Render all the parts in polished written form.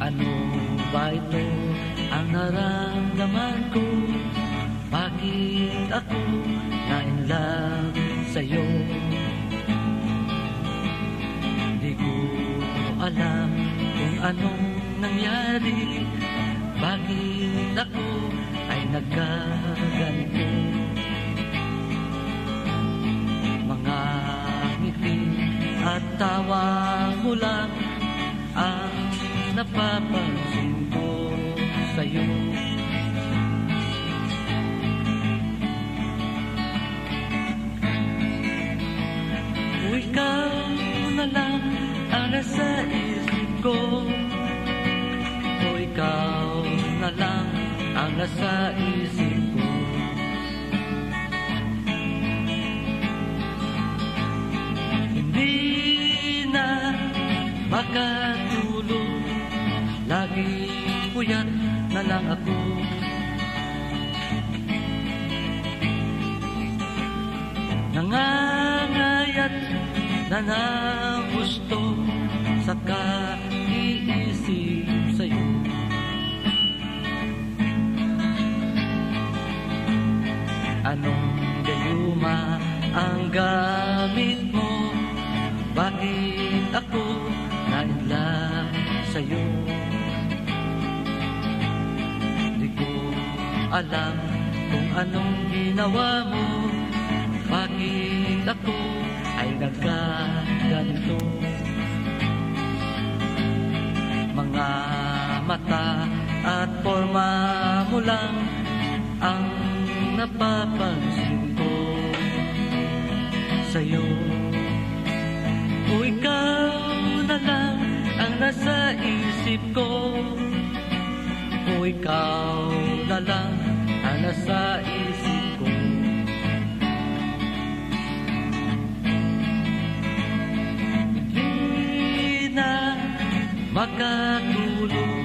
Ano ba ito ang naramdaman ko? Bakit ako na-in-love sa'yo? Di ko alam kung anong nangyari. Bakit ako ay nagkaganito? Mga ngiti at tawa mo lang ang napapansin ko sa'yo. O ikaw na lang ang nasa isip ko. O ikaw na lang ang nasa isip ko. Hindi na makatulog, lagi puyat na lang ako. Nangangayat na gusto sa kaiisip sa'yo. Anong gayuma ang gamit mo? Bakit ako na-in-love sa'yo? Di ko alam kung anong ginawa mo. Bakit ako ay nagkaganito? Mga mata at forma mo lang ang napapansin ko sa'yo. O ikaw na lang ang nasa isip ko. O ikaw na lang ang nasa isip ko. Hindi na makatulog,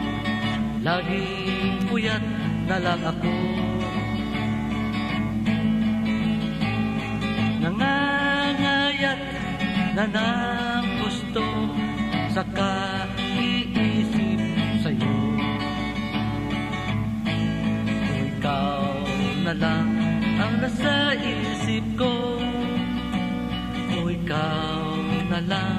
laging puyat na lang ako. Nangangayat na ng gusto sa kaiisip sa'yo. O ikaw na lang ang nasa isip ko. O ikaw na lang